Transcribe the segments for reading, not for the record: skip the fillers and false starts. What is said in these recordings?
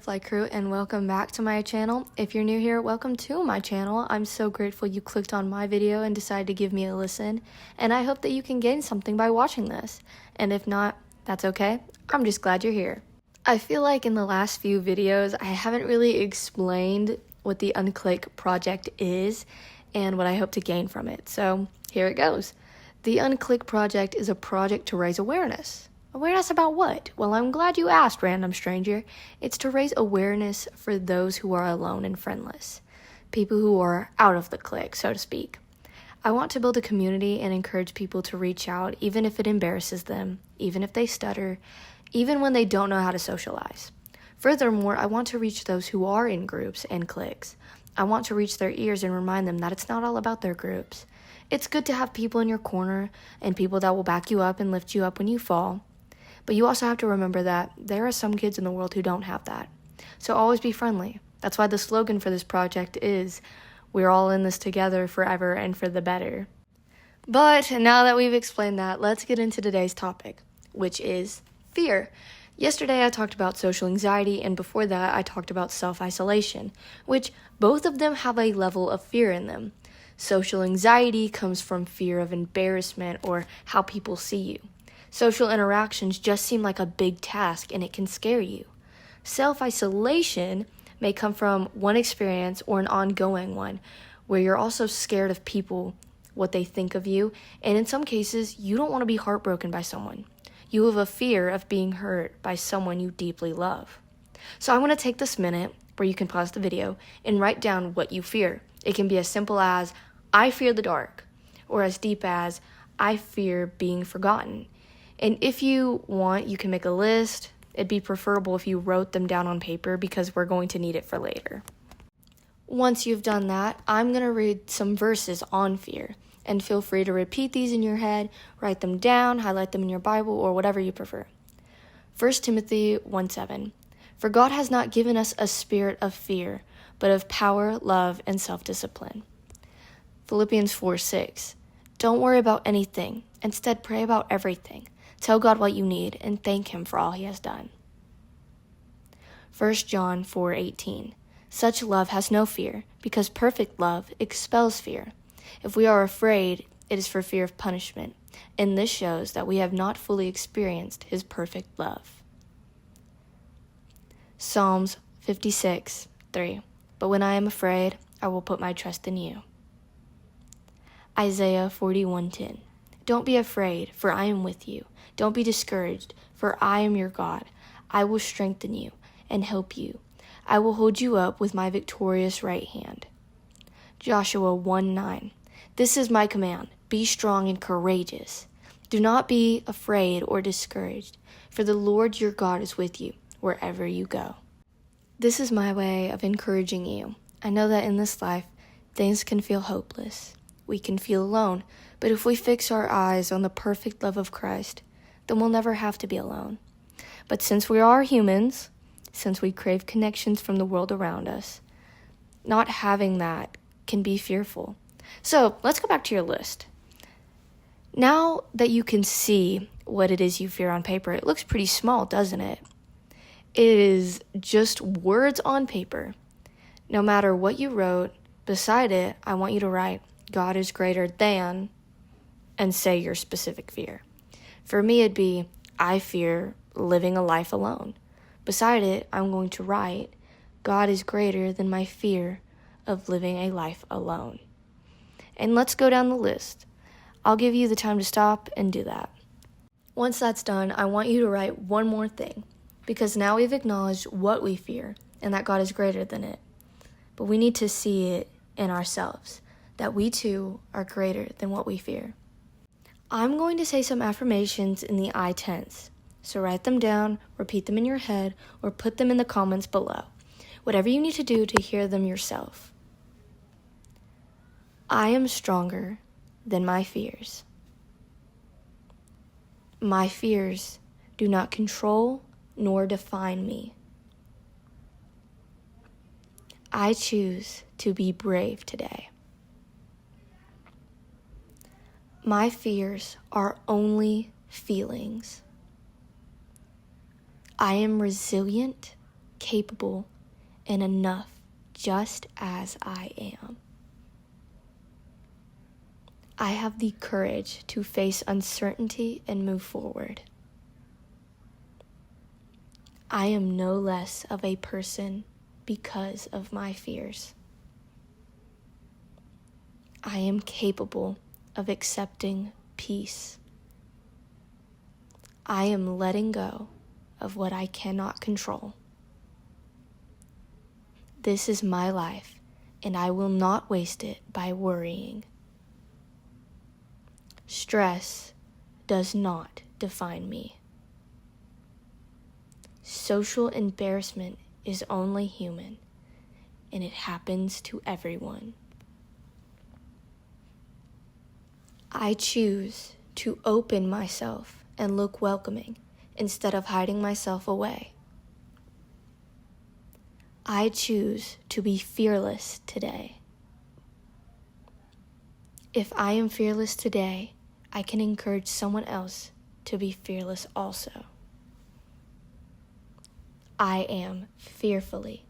Fly Crew, and welcome back to my channel. If you're new here, welcome to my channel. I'm so grateful you clicked on my video and decided to give me a listen, and I hope that you can gain something by watching this. And if not, that's okay. I'm just glad you're here. I feel like in the last few videos, I haven't really explained what the Unclick project is and what I hope to gain from it. So here it goes. The Unclick project is a project to raise awareness. Awareness about what? Well, I'm glad you asked, random stranger. It's to raise awareness for those who are alone and friendless. People who are out of the clique, so to speak. I want to build a community and encourage people to reach out, even if it embarrasses them, even if they stutter, even when they don't know how to socialize. Furthermore, I want to reach those who are in groups and cliques. I want to reach their ears and remind them that it's not all about their groups. It's good to have people in your corner and people that will back you up and lift you up when you fall. But you also have to remember that there are some kids in the world who don't have that. So always be friendly. That's why the slogan for this project is, "We're all in this together forever and for the better." But now that we've explained that, let's get into today's topic, which is fear. Yesterday I talked about social anxiety, and before that I talked about self-isolation, which both of them have a level of fear in them. Social anxiety comes from fear of embarrassment or how people see you. Social interactions just seem like a big task and it can scare you. Self-isolation may come from one experience or an ongoing one where you're also scared of people, what they think of you, and in some cases, you don't want to be heartbroken by someone. You have a fear of being hurt by someone you deeply love. So I want to take this minute where you can pause the video and write down what you fear. It can be as simple as, "I fear the dark," or as deep as, "I fear being forgotten." And if you want, you can make a list. It'd be preferable if you wrote them down on paper because we're going to need it for later. Once you've done that, I'm going to read some verses on fear. And feel free to repeat these in your head, write them down, highlight them in your Bible, or whatever you prefer. 1 Timothy 1:7. For God has not given us a spirit of fear, but of power, love, and self-discipline. Philippians 4:6. Don't worry about anything. Instead, pray about everything. Tell God what you need and thank Him for all He has done. 1 John 4:18. Such love has no fear, because perfect love expels fear. If we are afraid, it is for fear of punishment, and this shows that we have not fully experienced His perfect love. Psalms 56:3. But when I am afraid, I will put my trust in you. Isaiah 41:10. Don't be afraid, for I am with you. Don't be discouraged, for I am your God. I will strengthen you and help you. I will hold you up with my victorious right hand. Joshua 1:9. This is my command. Be strong and courageous. Do not be afraid or discouraged, for the Lord your God is with you wherever you go. This is my way of encouraging you. I know that in this life, things can feel hopeless. We can feel alone, but if we fix our eyes on the perfect love of Christ, then we'll never have to be alone. But since we are humans, since we crave connections from the world around us, not having that can be fearful. So let's go back to your list. Now that you can see what it is you fear on paper, it looks pretty small, doesn't it? It is just words on paper. No matter what you wrote, beside it, I want you to write, God is greater than, and say your specific fear. For me, it'd be, I fear living a life alone. Beside it, I'm going to write, God is greater than my fear of living a life alone. And let's go down the list. I'll give you the time to stop and do that. Once that's done, I want you to write one more thing, because now we've acknowledged what we fear and that God is greater than it. But we need to see it in ourselves, that we too are greater than what we fear. I'm going to say some affirmations in the I tense, so write them down, repeat them in your head, or put them in the comments below. Whatever you need to do to hear them yourself. I am stronger than my fears. My fears do not control nor define me. I choose to be brave today. My fears are only feelings. I am resilient, capable and enough just as I am. I have the courage to face uncertainty and move forward. I am no less of a person because of my fears. I am capable of accepting peace. I am letting go of what I cannot control. This is my life, and I will not waste it by worrying. Stress does not define me. Social embarrassment is only human, and it happens to everyone. I choose to open myself and look welcoming instead of hiding myself away. I choose to be fearless today. If I am fearless today, I can encourage someone else to be fearless also. I am fearfully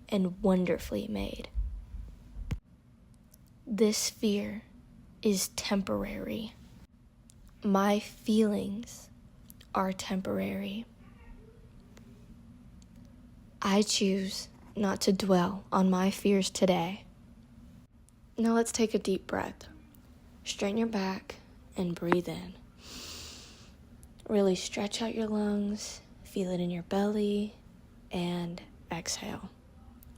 and wonderfully made. This fear is temporary. My feelings are temporary. I choose not to dwell on my fears today. Now let's take a deep breath. Straighten your back and breathe in. Really stretch out your lungs, feel it in your belly, and exhale.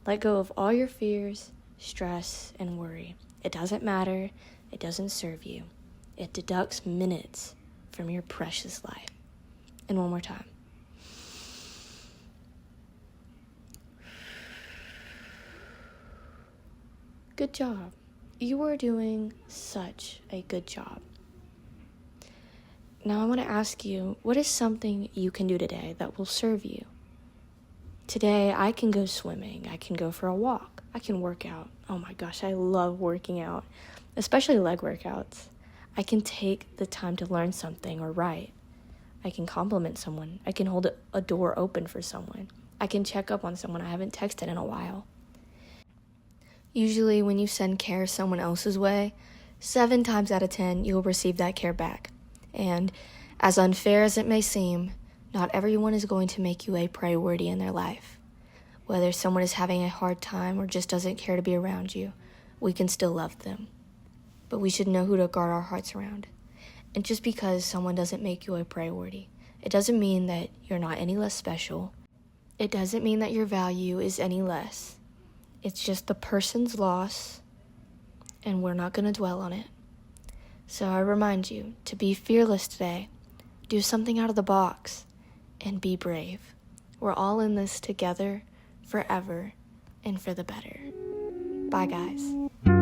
Let go of all your fears, stress, and worry. It doesn't matter. It doesn't serve you. It deducts minutes from your precious life. And one more time. Good job. You are doing such a good job. Now I want to ask you, what is something you can do today that will serve you? Today, I can go swimming. I can go for a walk. I can work out. Oh my gosh, I love working out, especially leg workouts. I can take the time to learn something or write. I can compliment someone. I can hold a door open for someone. I can check up on someone I haven't texted in a while. Usually when you send care someone else's way, 7 times out of 10, you'll receive that care back. And as unfair as it may seem, not everyone is going to make you a priority in their life. Whether someone is having a hard time or just doesn't care to be around you, we can still love them. But we should know who to guard our hearts around. And just because someone doesn't make you a priority, it doesn't mean that you're not any less special. It doesn't mean that your value is any less. It's just the person's loss, and we're not going to dwell on it. So I remind you to be fearless today. Do something out of the box. And be brave. We're all in this together, forever, and for the better. Bye, guys.